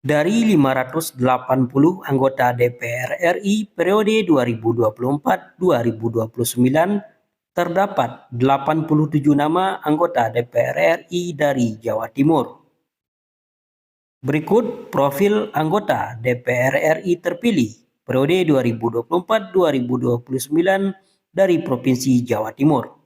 Dari 580 anggota DPR RI periode 2024-2029, terdapat 87 nama anggota DPR RI dari Jawa Timur. Berikut profil anggota DPR RI terpilih periode 2024-2029 dari Provinsi Jawa Timur.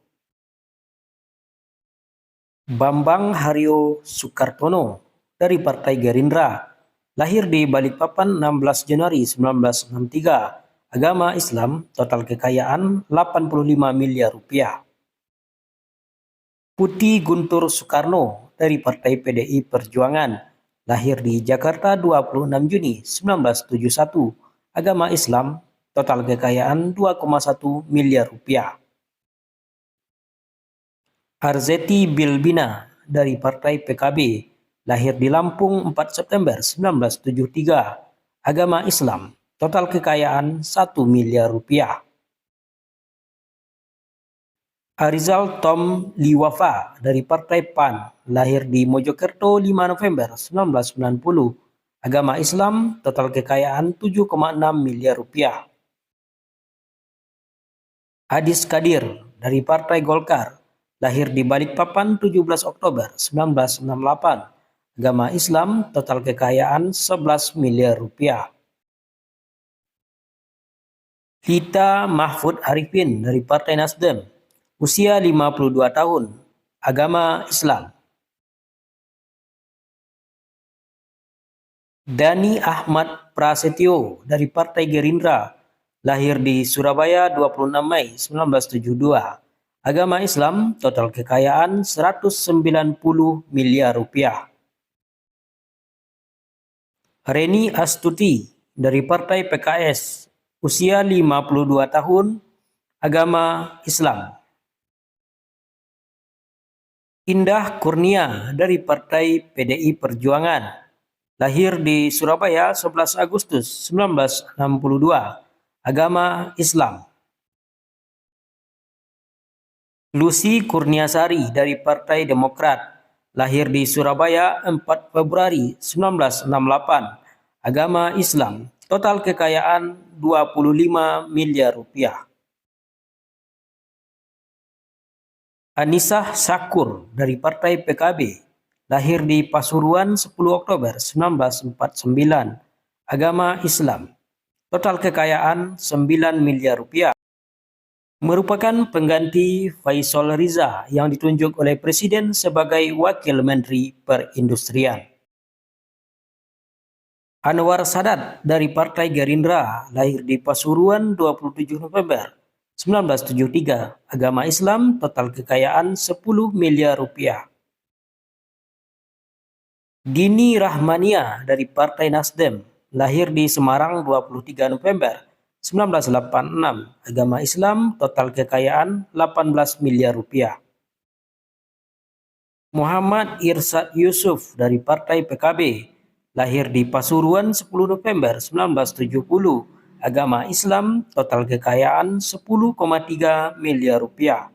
Bambang Haryo Soekartono dari Partai Gerindra, lahir di Balikpapan 16 Januari 1963, agama Islam, total kekayaan 85 miliar rupiah. Putih Guntur Soekarno dari Partai PDI Perjuangan, lahir di Jakarta 26 Juni 1971, agama Islam, total kekayaan 2,1 miliar rupiah. Arzetti Bilbina dari Partai PKB, lahir di Lampung 4 September 1973, agama Islam, total kekayaan 1 miliar rupiah. Arizal Tom Liwafa dari Partai PAN, lahir di Mojokerto 5 November 1990, agama Islam, total kekayaan 7,6 miliar rupiah. Adis Kadir dari Partai Golkar, lahir di Balikpapan 17 Oktober 1968, agama Islam, total kekayaan 11 miliar rupiah. Hita Mahfud Arifin dari Partai Nasdem, usia 52 tahun, agama Islam. Dani Ahmad Prasetyo dari Partai Gerindra, lahir di Surabaya 26 Mei 1972, agama Islam, total kekayaan 190 miliar rupiah. Reni Astuti dari Partai PKS, usia 52 tahun, agama Islam. Indah Kurnia dari Partai PDI Perjuangan, lahir di Surabaya 11 Agustus 1962, agama Islam. Lucy Kurniasari dari Partai Demokrat, lahir di Surabaya 4 Februari 1968, agama Islam, total kekayaan 25 miliar rupiah. Anissa Syakur dari Partai PKB, lahir di Pasuruan 10 Oktober 1949, agama Islam, total kekayaan 9 miliar rupiah. Merupakan pengganti Faisal Riza yang ditunjuk oleh Presiden sebagai Wakil Menteri Perindustrian. Anwar Sadat dari Partai Gerindra, lahir di Pasuruan 27 November 1973, agama Islam, total kekayaan 10 miliar rupiah. Dini Rahmania dari Partai Nasdem, lahir di Semarang 23 November 1986, agama Islam, total kekayaan 18 miliar rupiah. Muhammad Irsyad Yusuf dari Partai PKB, lahir di Pasuruan 10 November 1970, agama Islam, total kekayaan 10,3 miliar rupiah.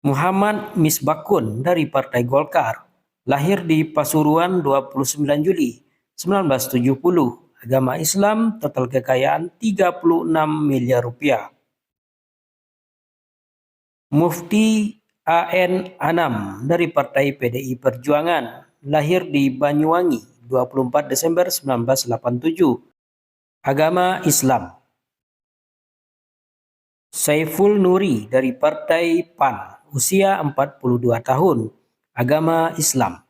Muhammad Misbakun dari Partai Golkar, lahir di Pasuruan 29 Juli 1970, agama Islam, total kekayaan 36 miliar rupiah. Mufti A.N. Anam dari Partai PDI Perjuangan, lahir di Banyuwangi 24 Desember 1987, agama Islam. Saiful Nuri dari Partai PAN, usia 42 tahun, agama Islam.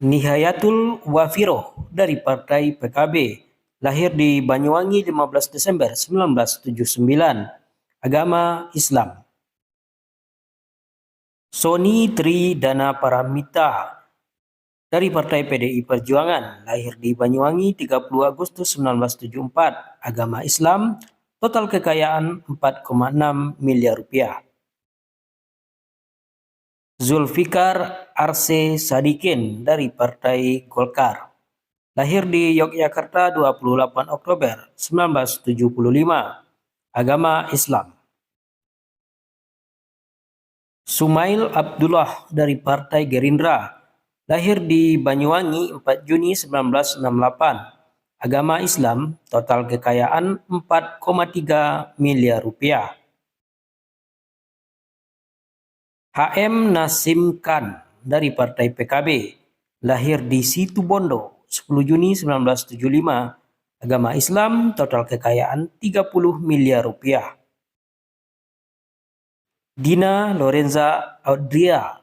Nihayatul Wafiroh dari Partai PKB, lahir di Banyuwangi 15 Desember 1979, agama Islam. Soni Tri Dana Paramita dari Partai PDI Perjuangan, lahir di Banyuwangi 30 Agustus 1974, agama Islam, total kekayaan 4,6 miliar rupiah. Zulfikar Arse Sadikin dari Partai Golkar, lahir di Yogyakarta 28 Oktober 1975, agama Islam. Sumail Abdullah dari Partai Gerindra, lahir di Banyuwangi 4 Juni 1968. Agama Islam, total kekayaan 4,3 miliar rupiah. HM Nasim Khan dari Partai PKB, lahir di Situbondo 10 Juni 1975. Agama Islam, total kekayaan 30 miliar rupiah. Dina Lorenza Audria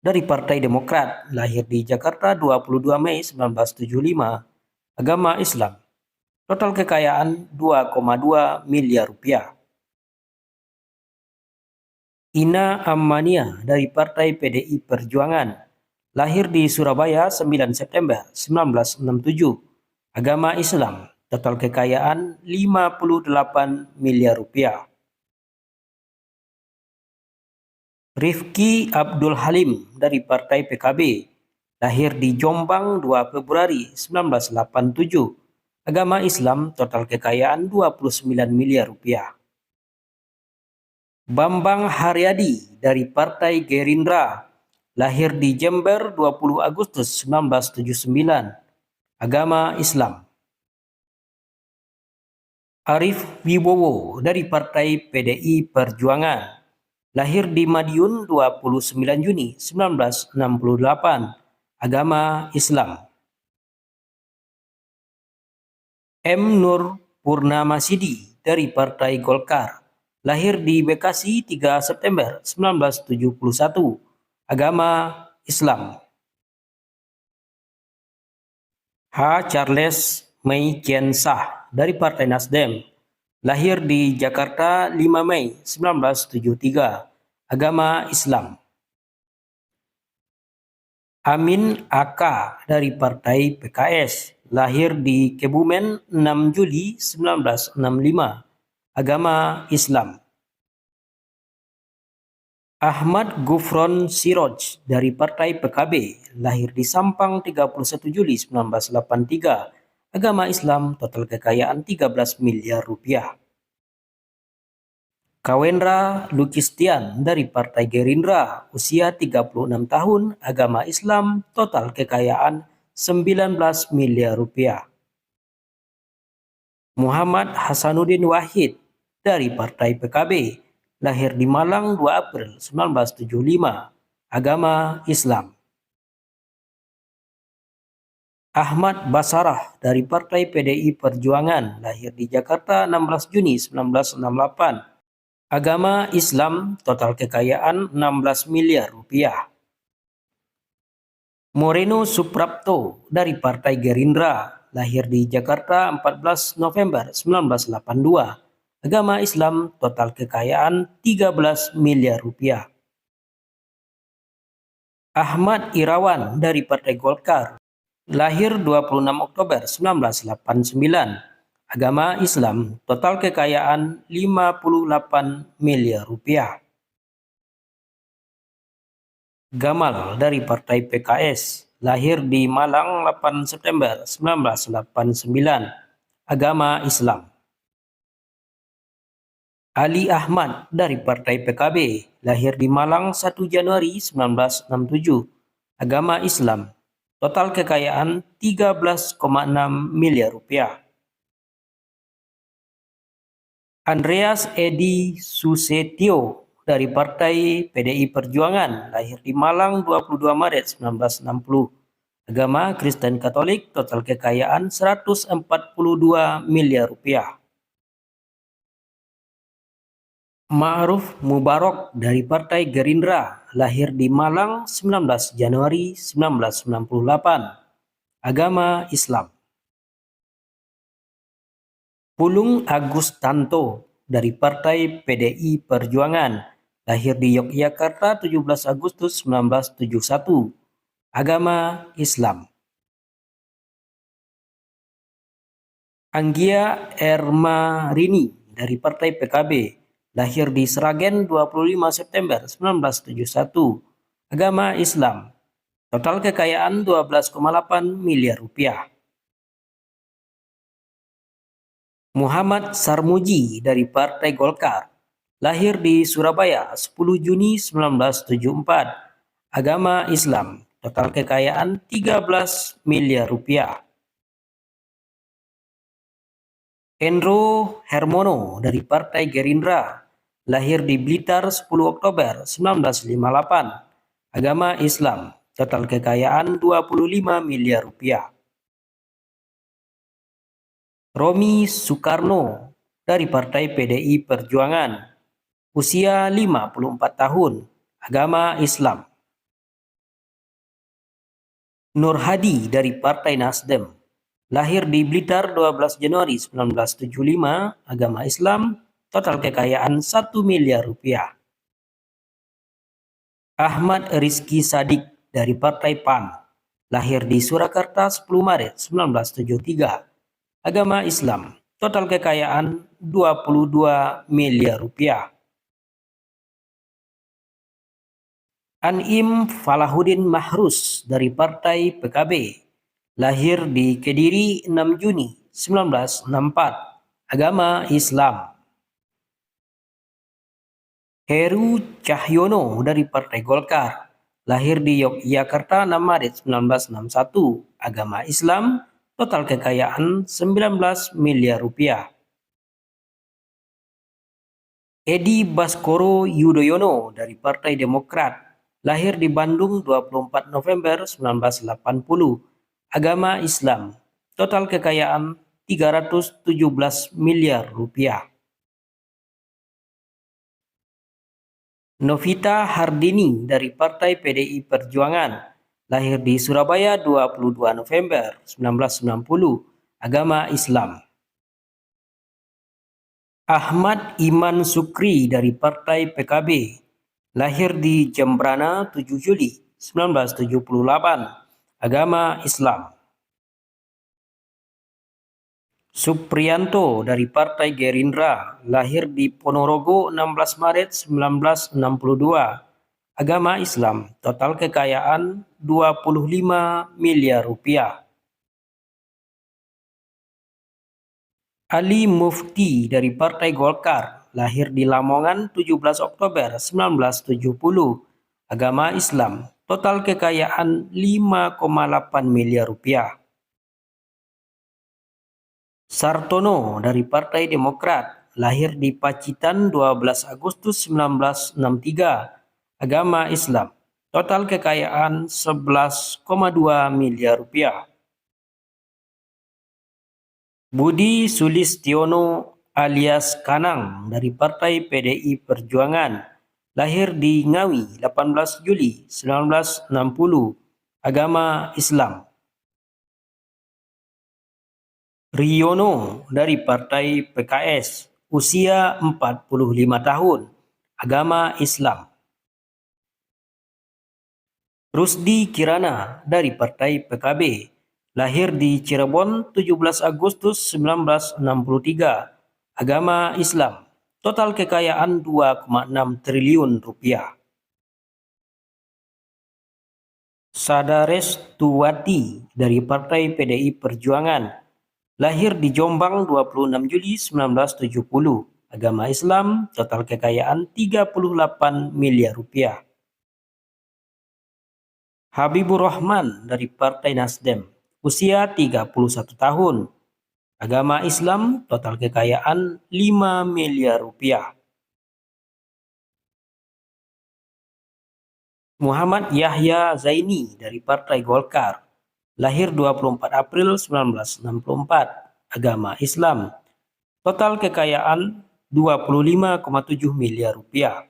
dari Partai Demokrat, lahir di Jakarta 22 Mei 1975. Agama Islam, total kekayaan 2,2 miliar rupiah. Ina Ammania dari Partai PDI Perjuangan, lahir di Surabaya 9 September 1967. Agama Islam, total kekayaan 58 miliar rupiah. Rifki Abdul Halim dari Partai PKB, lahir di Jombang 2 Februari 1987. Agama Islam, total kekayaan 29 miliar rupiah. Bambang Haryadi dari Partai Gerindra, lahir di Jember 20 Agustus 1979. Agama Islam. Arief Wibowo dari Partai PDI Perjuangan, lahir di Madiun 29 Juni 1968. Agama Islam. M. Nur Purnamasidi dari Partai Golkar, lahir di Bekasi 3 September 1971. Agama Islam. H. Charles Meikiensah dari Partai Nasdem, lahir di Jakarta 5 Mei 1973. Agama Islam. Amin Aka dari Partai PKS, lahir di Kebumen 6 Juli 1965. Agama Islam. Ahmad Gufron Siroj dari Partai PKB, lahir di Sampang 31 Juli 1983. Agama Islam, total kekayaan 13 miliar rupiah. Kawendra Lukistian dari Partai Gerindra, usia 36 tahun, agama Islam, total kekayaan 19 miliar rupiah. Muhammad Hasanuddin Wahid dari Partai PKB, lahir di Malang 2 April 1975, agama Islam. Ahmad Basarah dari Partai PDI Perjuangan, lahir di Jakarta 16 Juni 1968. Agama Islam, total kekayaan 16 miliar rupiah. Moreno Suprapto dari Partai Gerindra, lahir di Jakarta 14 November 1982. Agama Islam, total kekayaan 13 miliar rupiah. Ahmad Irawan dari Partai Golkar, lahir 26 Oktober 1989. Agama Islam, total kekayaan 58 miliar rupiah. Gamal dari Partai PKS, lahir di Malang 8 September 1989. Agama Islam. Ali Ahmad dari Partai PKB, lahir di Malang 1 Januari 1967. Agama Islam, total kekayaan 13,6 miliar rupiah. Andreas Edi Susetio dari Partai PDI Perjuangan, lahir di Malang 22 Maret 1960. Agama Kristen Katolik, total kekayaan 142 miliar rupiah. Ma'ruf Mubarok dari Partai Gerindra, lahir di Malang 19 Januari 1998. Agama Islam. Pulung Agustanto dari Partai PDI Perjuangan, lahir di Yogyakarta 17 Agustus 1971. Agama Islam. Anggia Ermarini dari Partai PKB, lahir di Sragen 25 September 1971. Agama Islam. Total kekayaan 12,8 miliar rupiah. Muhammad Sarmuji dari Partai Golkar, lahir di Surabaya 10 Juni 1974, agama Islam, total kekayaan 13 miliar rupiah. Hendro Hermono dari Partai Gerindra, lahir di Blitar 10 Oktober 1958, agama Islam, total kekayaan 25 miliar rupiah. Romi Soekarno dari Partai PDI Perjuangan, usia 54 tahun, agama Islam. Nur Hadi dari Partai Nasdem, lahir di Blitar 12 Januari 1975, agama Islam, total kekayaan 1 miliar rupiah. Ahmad Rizky Sadik dari Partai PAN, lahir di Surakarta 10 Maret 1973, agama Islam, total kekayaan 22 miliar rupiah. Anim Falahuddin Mahrus dari Partai PKB, lahir di Kediri 6 Juni 1964, agama Islam. Heru Cahyono dari Partai Golkar, lahir di Yogyakarta 6 Maret 1961, agama Islam, total kekayaan 19 miliar rupiah. Edi Baskoro Yudhoyono dari Partai Demokrat, lahir di Bandung 24 November 1980, agama Islam, total kekayaan 317 miliar rupiah. Novita Hardini dari Partai PDI Perjuangan, lahir di Surabaya 22 November 1990, agama Islam. Ahmad Iman Sukri dari Partai PKB, lahir di Jembrana 7 Juli 1978, agama Islam. Supriyanto dari Partai Gerindra, lahir di Ponorogo 16 Maret 1962, agama Islam, total kekayaan 25 miliar rupiah. Ali Mufti dari Partai Golkar, lahir di Lamongan 17 Oktober 1970, agama Islam, total kekayaan 5,8 miliar rupiah. Sartono dari Partai Demokrat, lahir di Pacitan 12 Agustus 1963, agama Islam, total kekayaan 11,2 miliar rupiah. Budi Sulistiono alias Kanang dari Partai PDI Perjuangan, lahir di Ngawi 18 Juli 1960, agama Islam. Riono dari Partai PKS, usia 45 tahun, agama Islam. Rusdi Kirana dari Partai PKB, lahir di Cirebon 17 Agustus 1963, agama Islam, total kekayaan 2,6 triliun rupiah. Sadares Tuwati dari Partai PDI Perjuangan, lahir di Jombang 26 Juli 1970, agama Islam, total kekayaan 38 miliar rupiah. Habibur Rahman dari Partai Nasdem, usia 31 tahun, agama Islam, total kekayaan 5 miliar rupiah. Muhammad Yahya Zaini dari Partai Golkar, lahir 24 April 1964, agama Islam, total kekayaan 25,7 miliar rupiah.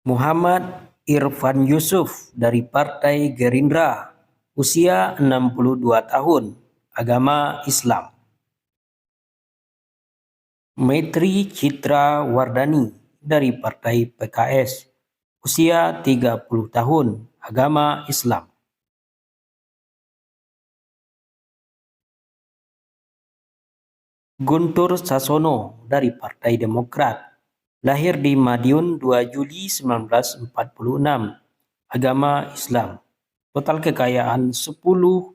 Muhammad Irfan Yusuf dari Partai Gerindra, usia 62 tahun, agama Islam. Maitri Citra Wardani dari Partai PKS, usia 30 tahun, agama Islam. Guntur Sasono dari Partai Demokrat, lahir di Madiun 2 Juli 1946, agama Islam, total kekayaan 10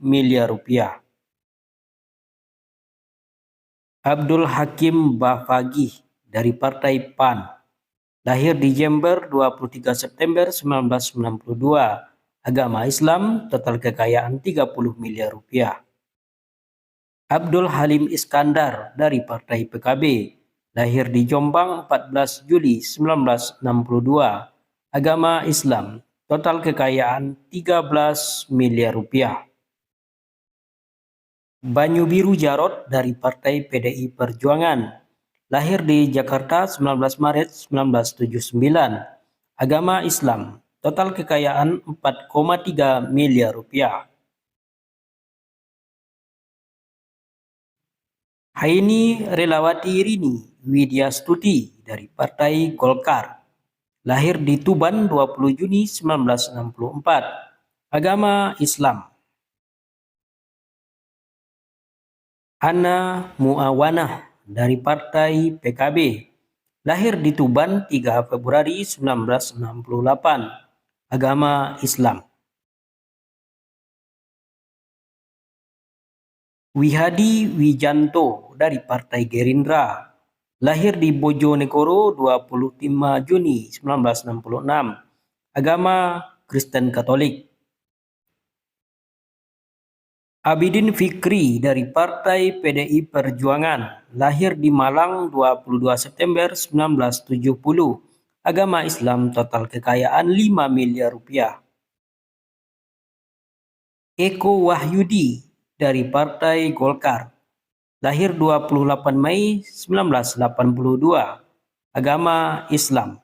miliar rupiah. Abdul Hakim Bafagih dari Partai PAN, lahir di Jember 23 September 1992, agama Islam, total kekayaan 30 miliar rupiah. Abdul Halim Iskandar dari Partai PKB, lahir di Jombang 14 Juli 1962, agama Islam, total kekayaan 13 miliar rupiah. Banyu Biru Jarot dari Partai PDI Perjuangan, lahir di Jakarta 19 Maret 1979, agama Islam, total kekayaan 4,3 miliar rupiah. Haini Relawati Rini Widyastuti dari Partai Golkar, lahir di Tuban 20 Juni 1964, agama Islam. Ana Muawanah dari Partai PKB, lahir di Tuban 3 Februari 1968, agama Islam. Wihadi Wijanto dari Partai Gerindra, lahir di Bojonegoro 25 Juni 1966, agama Kristen Katolik. Abidin Fikri dari Partai PDI Perjuangan, lahir di Malang 22 September 1970, agama Islam, total kekayaan 5 miliar rupiah. Eko Wahyudi dari Partai Golkar, lahir 28 Mei 1982, agama Islam.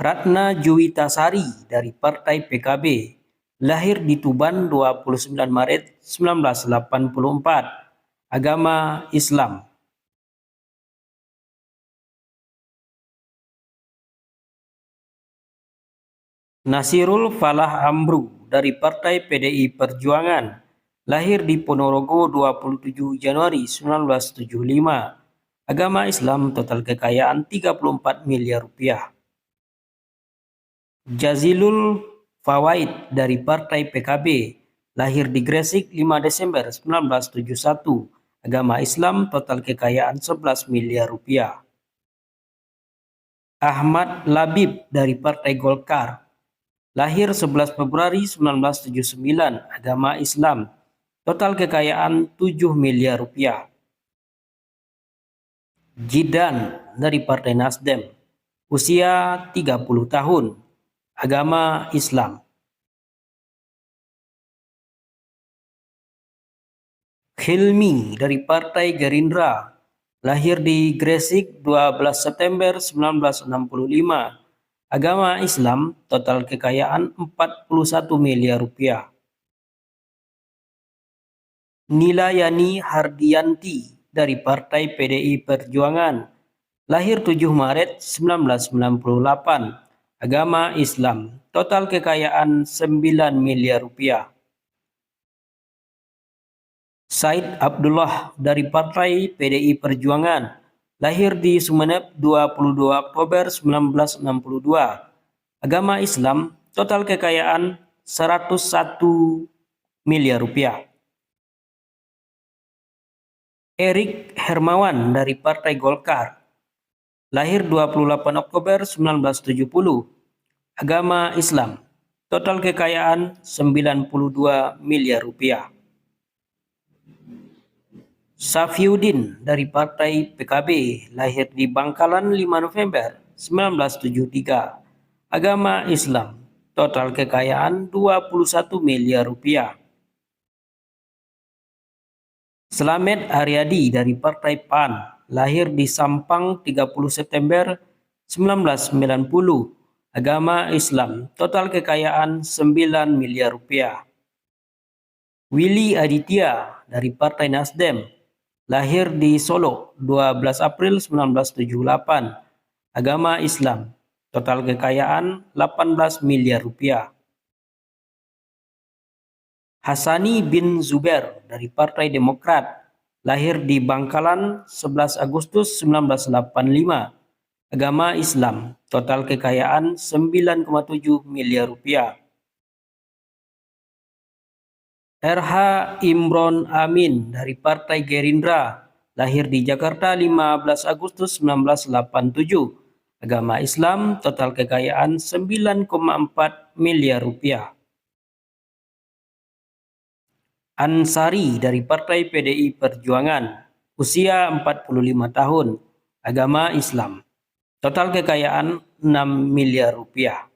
Ratna Juwitasari dari Partai PKB, lahir di Tuban 29 Maret 1984, agama Islam. Nasirul Falah Amru dari Partai PDI Perjuangan, lahir di Ponorogo 27 Januari 1975, agama Islam, total kekayaan 34 miliar rupiah. Jazilul Fawaid dari Partai PKB, lahir di Gresik 5 Desember 1971, agama Islam, total kekayaan 11 miliar rupiah. Ahmad Labib dari Partai Golkar, lahir 11 Februari 1979, agama Islam, total kekayaan 7 miliar rupiah. Jidan dari Partai Nasdem, usia 30 tahun, agama Islam. Hilmi dari Partai Gerindra, lahir di Gresik 12 September 1965, agama Islam, total kekayaan 41 miliar rupiah. Nilayani Hardianti dari Partai PDI Perjuangan, lahir 7 Maret 1998, agama Islam, total kekayaan 9 miliar rupiah. Said Abdullah dari Partai PDI Perjuangan, lahir di Sumeneb 22 Oktober 1962, agama Islam, total kekayaan 101 miliar rupiah. Erik Hermawan dari Partai Golkar, lahir 28 Oktober 1970, agama Islam, total kekayaan 92 miliar rupiah. Safiuddin dari Partai PKB, lahir di Bangkalan 5 November 1973, agama Islam, total kekayaan 21 miliar rupiah. Slamet Aryadi dari Partai PAN, lahir di Sampang 30 September 1990, agama Islam, total kekayaan 9 miliar rupiah. Willy Aditya dari Partai Nasdem, lahir di Solo 12 April 1978, agama Islam, total kekayaan 18 miliar rupiah. Hasani bin Zubair dari Partai Demokrat, lahir di Bangkalan 11 Agustus 1985, agama Islam, total kekayaan 9,7 miliar rupiah. RH Imron Amin dari Partai Gerindra, lahir di Jakarta 15 Agustus 1987. Agama Islam, total kekayaan 9,4 miliar rupiah. Ansari dari Partai PDI Perjuangan, usia 45 tahun, agama Islam, total kekayaan 6 miliar rupiah.